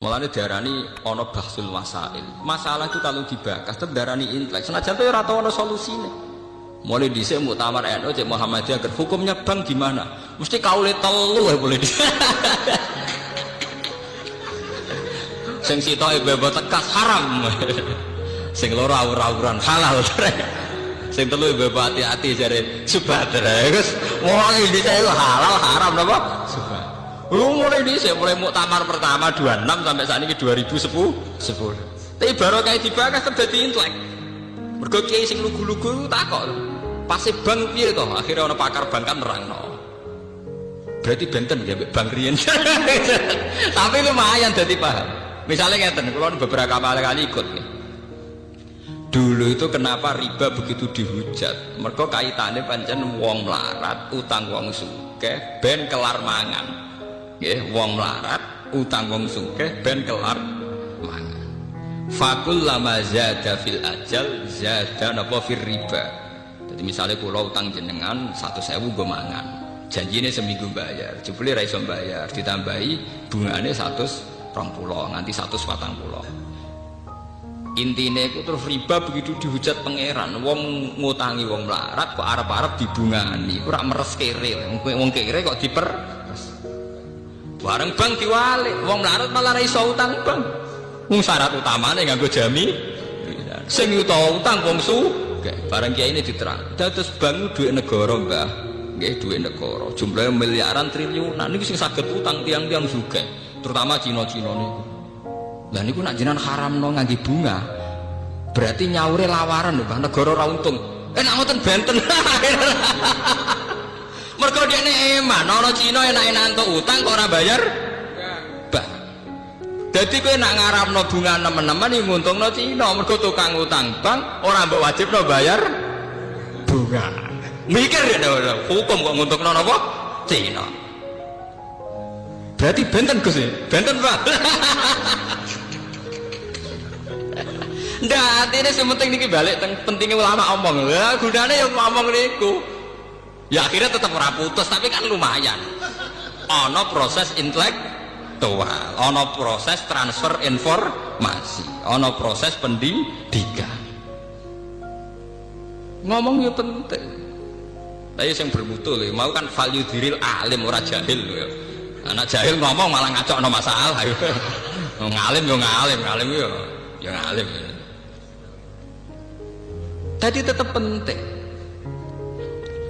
Mulane diarani ana bahsul masail. Masalah itu kalau dibahas tetep diarani intelek. Senajan to ora tau ana solusine. Mulai dhisik muktamar NU Cek Muhammadiyah hukumnya bank gimana? Mesti kaule telu boleh di. Sing sitoke bebo tekas haram. Sing loro awur-awuran halal. Sing telu bebo hati-hati jare subhadra. Wis mulai dhisik halal haram napa? Subhadra. Mulai dhisik mulai muktamar pertama 26 sampai saat ini 2010. Tapi baru kayak dibahas terjadi intelek. Mergo kiai sing lugu-lugu takok. Pasti bank piye to? Akhirnya ana pakar bank kan nerangno. Berarti benten ya bank riyen. Tapi lumayan dadi paham. Misalnya ngeten, kula beberapa kali ikut nih. Dulu itu kenapa riba begitu dihujat? Mergo kaitane pancen wong melarat, utang wong sugih ben kelar mangan. Nggih, wong melarat, utang wong sugih ben kelar mangan. Fakul lama zada fil ajal zada napa fir riba. Jadi misalnya kula utang jenengan 100.000 nggo mangan. Janjine seminggu bayar, jebule ra iso bayar, ditambahi bungane 120 nganti 140. Intine iku terus riba begitu dihujat pangeran, wong ngutangi wong melarat kok arep-arep dibungani, ora meres kere, wong kere kok diper. Bareng bank diwalik, wong melarat malah ra iso utang bank. Wong syarat utamane nganggo jami. Sing utang wong barang kiai ini diterang. Dados bank duit negara, Mbah. Nggih, duit negara. Jumlahnya miliaran triliunan niku sing saged utang tiang-tiang sugih, terutama Cina-Cina niku. Lah niku nak jenengan haramno ngangge bunga. Berarti nyaure lawaran lho, Mbah, negara ora untung. Nak ngoten benten. Mergo dekne eman, ana Cina enak-enak entuk utang kok ora bayar. Jadi kowe nak ngarapno bunga nemen-nemen iki nguntungno Cina, mergo tukang utang bank ora mbok wajibno bayar bunga. Mikir ya hukum kok nguntungno napa? Cina. Berarti benten Gus ya? Benten Pak. Ndak, atine sementing niki balik pentingnya ulama omong. Lah gunane ya ngomong niku. Ya akhirnya tetap ora putus tapi kan lumayan. Ana proses intelek ono proses transfer informasi, ono proses pendidikan. Ngomong ya penting. Tapi yang bermutu lho, mau kan value diril alim ora jahil lho ya. Anak jahil ngomong malah ngacokno masalah. Ngalim yo ngalim yo ngalim. Tadi tetap penting.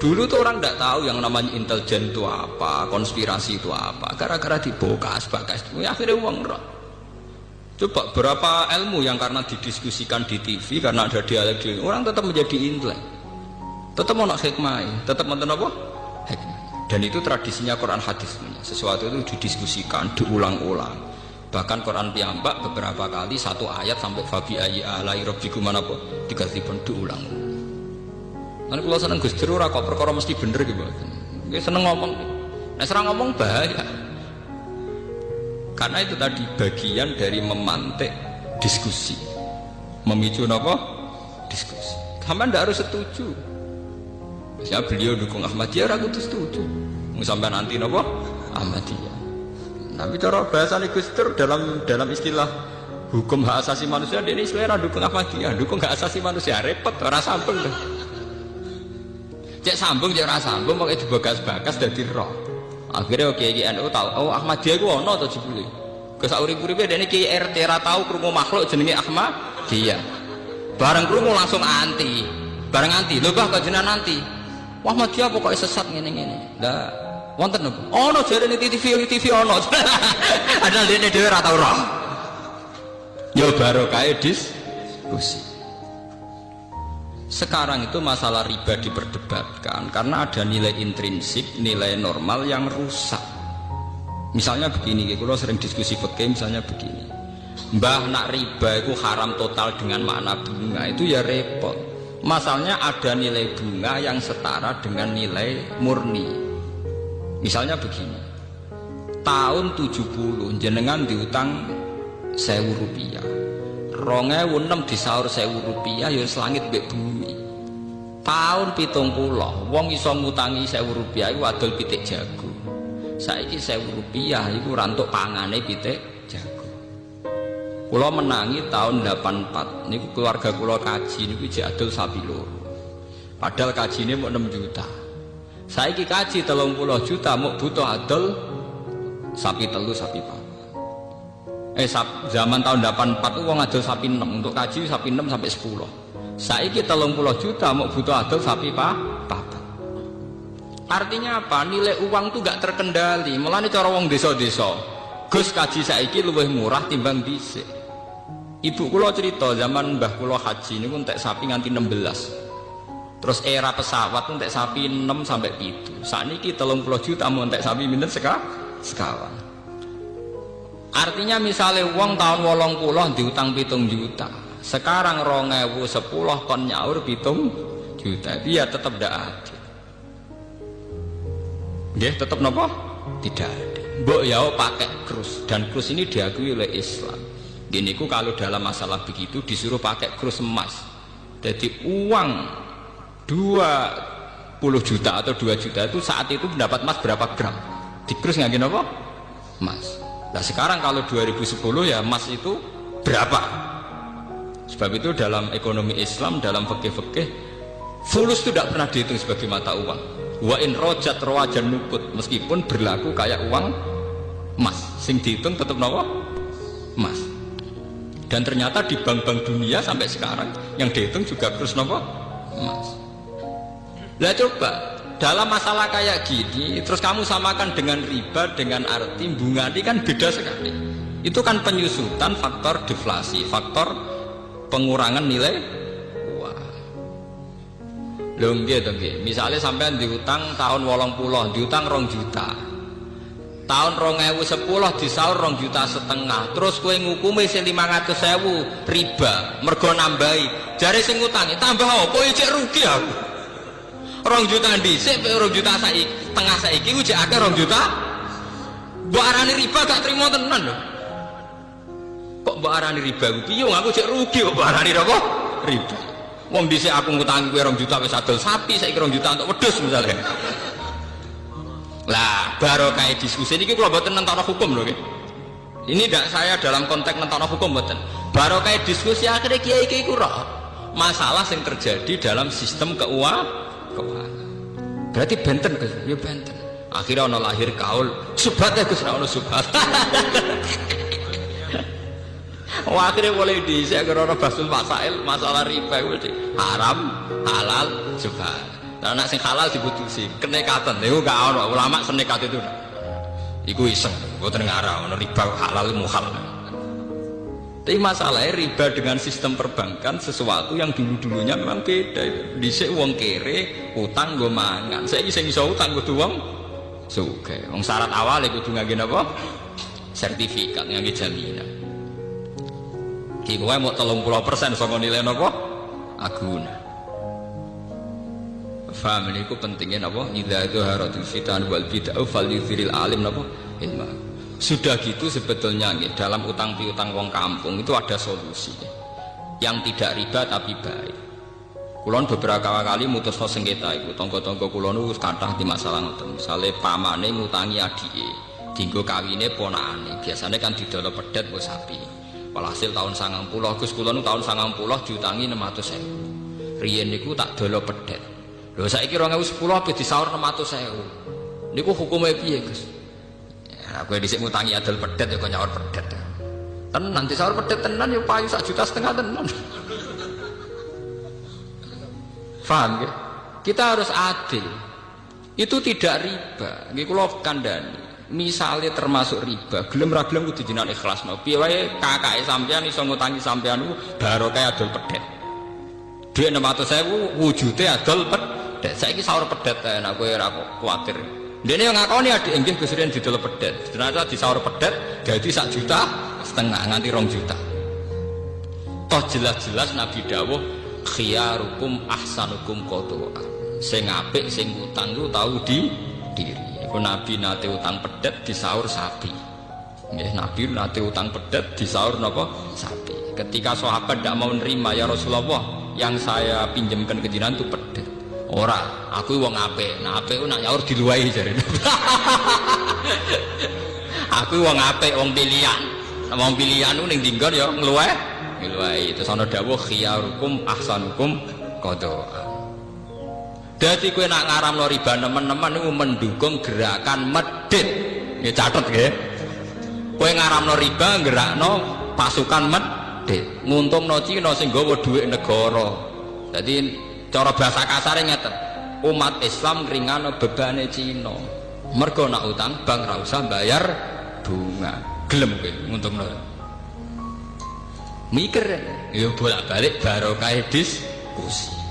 Dulu tuh orang tidak tahu yang namanya intelijen itu apa, konspirasi itu apa. Gara-gara dibokas, akhirnya uang roh. Coba berapa ilmu yang karena didiskusikan di TV, karena ada dialog, orang tetap menjadi intelek. Tetap mau nak hikmah, tetap nonton apa? Hikmah. Dan itu tradisinya Quran hadis. Sesuatu itu didiskusikan, diulang-ulang. Bahkan Quran piyambak beberapa kali satu ayat sampai fabi ayyi alai rabbikum manapa 3 diulang. Nanti kalau seneng Gus Dur ora kok perkara mesti bener gitu. Gue seneng ngomong. Nah serang ngomong bahaya. Karena itu tadi bagian dari memantik diskusi, memicu apa? Diskusi. Sampai ndak harus setuju. Misalnya beliau dukung Ahmadiyah, aku tuh setuju. Sampai nanti apa? Ahmadiyah. Tapi cara bahasa Gus Dur dalam istilah hukum hak asasi manusia, dia ini selera dukung Ahmadiyah, dukung hak asasi manusia repot, ora sambung deh. Cek sambung, cek ora sambung, pokoknya dibagas-bagas dadi roh. Akhirnya kiai NU tahu, oh Ahmadiyah itu ono to jebule. Ke sauri-uripe dene kiai RT ra tau krungu makhluk jenenge Ahmadiyah. Bareng krungu langsung anti. Bareng anti, lho Bah kok jenengan anti. Wah Ahmadiyah pokoke sesat ngene-ngene. Lah wonten napa? Ono jarene TV ono. Padahal dene dhewe ra tau roh. Ya barokah diskusi. Sekarang itu masalah riba diperdebatkan karena ada nilai intrinsik, nilai normal yang rusak. Misalnya begini, kalau sering diskusi fikih misalnya begini, Mbah nak riba itu haram total dengan makna bunga itu ya repot. Masalahnya ada nilai bunga yang setara dengan nilai murni. Misalnya begini, tahun 70 jenengan diutang 1.000 rupiah. 2006 disaur 1.000 rupiah ya selangit mbek bumi. Tahun 70 wong iso ngutangi 1.000 rupiah iku adol pitik jago. Saiki 1.000 rupiah iku rantuk pangane pitik jago. Kula menangi tahun 84 niku keluarga kula kaji niku jek adol sapi loro. Padahal kajine mau 6 juta. Saiki kaji 30 juta mau butuh adol sapi telu sapi papat. Zaman tahun 84 itu wong adol sapi 6 untuk kaji sapi 6 sampai 10. Saiki 30 juta mau butuh adol sapi papat. Artinya apa? Nilai uang itu gak terkendali. Mulane cara wong desa-desa, Gus kaji saiki luwih murah timbang dhisik. Ibu kula cerita zaman mbah kula haji niku entek sapi nganti 16. Terus era pesawat entek sapi 6 sampai 7. Sakniki 30 juta mau entek sapi pinten sekawan. Artinya misalnya uang tahun 80 diutang 7 juta. Sekarang 2010 kon nyaur 7 juta. Dia tetap ndak adil. Nggih, tetap napa? Tidak ada. Mbok ya pakai krus dan krus ini diakui oleh Islam. Gini ku kalau dalam masalah begitu disuruh pakai krus emas. Jadi uang 20 juta atau 2 juta itu saat itu mendapat emas berapa gram? Di krus nggak gini apa? Emas. Nah sekarang kalau 2010 ya emas itu berapa? Sebab itu dalam ekonomi Islam, dalam fikih-fikih, fulus itu tidak pernah dihitung sebagai mata uang. Wa in rojat rawajan nukut, meskipun berlaku kayak uang emas, sing dihitung tetap napa? Emas. Dan ternyata di bank-bank dunia sampai sekarang yang dihitung juga terus napa? Emas. Lah coba dalam masalah kayak gini terus kamu samakan dengan riba dengan arti bunga ini kan beda sekali. Itu kan penyusutan faktor deflasi, faktor pengurangan nilai uang. Lho nggih to nggih. Misale sampean diutang tahun 80, diutang 2 juta. Tahun 2010 disaur 2,5 juta. Terus kowe ngukume sing 500.000 riba, mergo nambahi. Jare sing ngutangi tambah apa iki rugi aku. 2 juta dhisik 2 juta saiki, tengah saiki ku jek akeh 2 juta. Mbok arani riba gak trimo tenan lho. Kok mbok arani riba ku piye aku jek rugi kok mbok arani apa? Riba. Wong dhisik aku ngutangi kowe 2 juta wis adol sapi, saiki 2 juta untuk wedhus misalnya. Lah baru kayak diskusi ini kalau buatan nentara hukum loh. Ini tidak saya dalam konteks nentara hukum buatan. Baru kayak diskusi akhirnya kiai kurang. Masalah yang terjadi dalam sistem keuangan. Berarti benten Gus, ya benten. Akhirnya ono lahir kaul subhat ya Gus, ono subhat. Wah akhirnya boleh saya kira ono basul masail masalah riba itu haram, halal, subhat. Nah, anak sing halal diputusi, kenekatan. Itu gak ada ulama senekat itu. Iku iseng, mboten ngarah ono riba halal muhal. Tapi masalahnya riba dengan sistem perbankan sesuatu yang dulu-dulunya memang beda. Dhisik wong kere utang nggo mangan. Saiki sing iso utang kudu wong sugih. Wong syarat awal kudu ngangge napa? Sertifikat ngangge jaminan. Ki kowe mau 30% saka nilai napa? Aguna. Faham ini ku pentingnya napa? Idza dhaharatul fitan wal bid'ah falyuziril alim napa? Ilma. Sudah gitu sebetulnya nih, dalam utang piutang wong kampung itu ada solusi yang tidak riba tapi baik. Kulon beberapa kali mutusno sengketa itu tonggo-tonggo kulon wis kathah di masalah ngoten. Misale pamane ngutangi adike, dienggo kawine ponakane. Biasanya kan didolo pedet wis sapi. Walhasil tahun 90 Gus kulon tahun 90 diutangi 600.000. Riyen niku tak dolo pedet. Lho saiki 2010 ape disaur 600.000. Niku hukume piye, Gus? Ya kowe dhisik ngutangi adol pedet ya kok nyaur pedet. Tenan disaur pedet tenan ya payu 1,5 juta tenan. Paham ya? Kita harus adil. Itu tidak riba. Nggih kula kandhani. Misale termasuk riba, gelem ra gelem kudu jenengan ikhlasno. Piye wae kakake sampean iso ngutangi sampean niku barokah adol pedet. Dhuwit 600.000 wujude adol pedet. Saiki saur pedet ae nek kowe ora kuwatir. Dene yo ngakoni adik nggih Gus Riyen didol pedet. Ternyata disaur pedet dadi 1,5 juta nganti 2 juta. Toh jelas-jelas Nabi dawuh khiyarukum ahsanukum qadha. Sing apik sing utang ku tau di diri. Iku Nabi nate utang pedet disaur sapi. Nggih Nabi nate utang pedet disaur napa? Sapi. Ketika sahabat tidak mau nerima ya Rasulullah, yang saya pinjamkan ke jenengan itu pedet. Ora, aku wong apik. Nah apik ku nak nyaur diluwahi jarene. Aku wong apik, wong pilihan. Wong pilihan ku ning dinggon ya ngluweh. Ngluwehi. Terus ana dawuh khiyarukum ahsanukum qadha. Dadi kowe nak ngaramno riba nemen-nemen niku mendukung gerakan medhit. Nggih catet nggih. Kowe ngaramno riba gerakno pasukan medhit, nguntungno Cina sing nggawa dhuwit negara. Dadi cara bahasa kasare ngeten. Umat Islam ringano bebane Cina. Mergo nak utang bank ra usah bayar bunga. Gelem kowe nguntungno. Mikir ya bolak-balik barokah diskusi.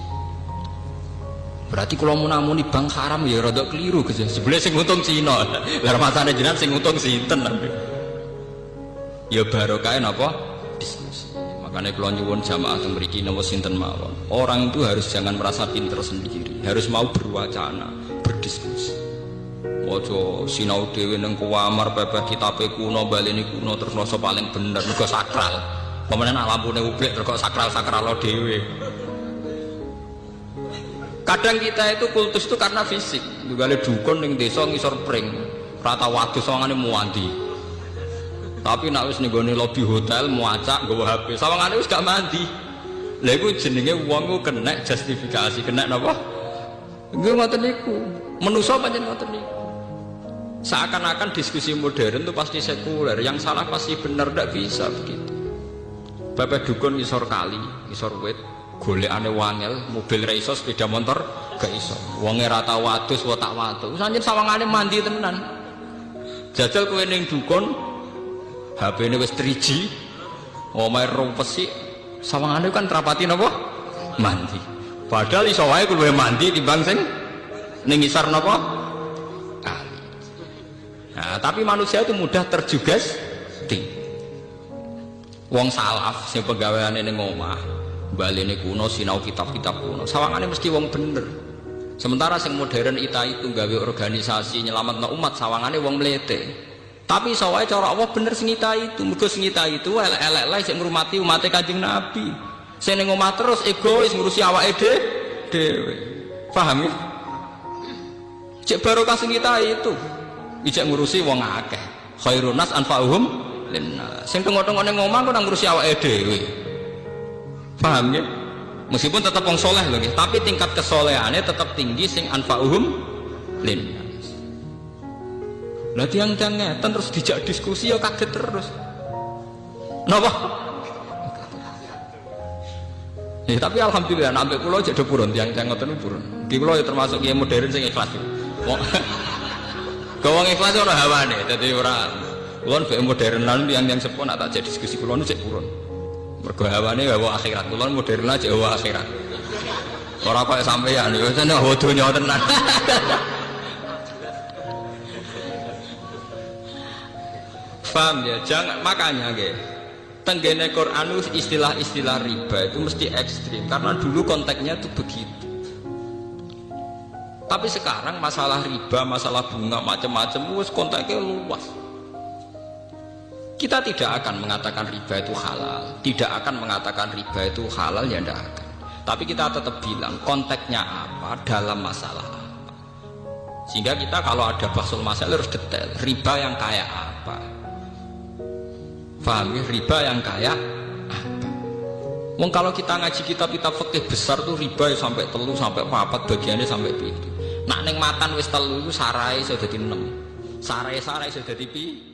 Berarti kalau mau namuni bank haram ya rada keliru gitu. Sebenarnya sing untung Cina. Lah masane jenengan sing untung sinten. Ya barokah napa? Diskusi. Makanya kalau nyuwun jamaah teng mriki napa sinten mawon. Orang itu harus jangan merasa pinter sendiri. Harus mau berwacana, berdiskusi. Ojo sinau dhewe ning kuamar pepeh kitabe kuno baleni kuno terus rasa paling bener mergo sakral. Pemenen lampune ublek terus sakral-sakral dhewe. Kadang kita itu kultus itu karena fisik. Juga ada dukun yang desa ngisor pring, rata wadus sawangane muandi. Tapi nak wis nenggone lobi hotel muacak nggawa HP, sawangane wis gak mandi. Lha iku jenenge wong ku kena justifikasi, kena napa? Nggih ngoten niku. Manusa pancen ngoten niku. Seakan-akan diskusi modern itu pasti sekuler, yang salah pasti benar, ndak bisa begitu. Bapak dukun ngisor kali, ngisor wit. Golekane wangel, mobil ra iso, sepeda motor gak iso. Wonge ra tau wadus, wa tak watu. Sanjen sawangane mandi tenan. Jajal kowe ning dukun, HP-ne wis 3G, omahe rumpesi, sawangane kan trapati napa? Mandi. Padahal iso wae kowe mandi timbang sing ning ngisor napa? Kali. Nah, tapi manusia itu mudah terjugesti. Wong salaf sing penggaweane ning omah balene kuno sinau kitab-kitab kuno sawangane mesti wong bener. Sementara sing modern itu gawe organisasi nyelametno umat sawangane wong mlete. Tapi sawae cara Allah bener sing itu mergo sing itu elek-elek sing ngurmati umat Kanjeng Nabi. Sing ning omah terus egois ngurusi awake dhewe. Paham ya? Cek barokah sing itu ijek ngurusi wong akeh. Khairun nas anfa'uhum linnas. Sing tengok-tengok ning omah kok nang ngurusi awake dhewe. Paham ya? Meskipun tetap wong soleh loh, tapi tingkat kesolehannya tetap tinggi sing anfa'uhum linnas. Lah tiang-tiang ngeten terus dijak diskusi ya kaget terus. Napa? Ya tapi alhamdulillah sampai kula jek do purun tiang-tiang ngoten purun. Iki kula ya termasuk yang modern sing ikhlas. Wong ikhlas ora hawane, dadi ora kula mbek modernan tiang-tiang sepuh nak tak jek diskusi kula nu jek purun. Mergo hawane hawa akhirat, kula modern aja hawa akhirat. Ora kaya sampeyan yo jane hawa donya tenan. Paham ya? Jangan makanya nggih. Tenggene Quran istilah-istilah riba itu mesti ekstrim karena dulu konteksnya itu begitu. Tapi sekarang masalah riba, masalah bunga macam-macam wis konteksnya luas. Kita tidak akan mengatakan riba itu halal, tidak akan mengatakan riba itu halal ya tidak akan. Tapi kita tetap bilang konteksnya apa dalam masalah apa. Sehingga kita kalau ada bahsul masalah harus detail. Riba yang kayak apa? Paham ya? Riba yang kayak apa? Wong kalau kita ngaji kitab-kitab fikih besar tuh riba ya sampai 3 sampai 4 bagiannya sampai begitu. Nak neng makan wis 3 itu sarai sudah dadi 6. Sarai sudah dadi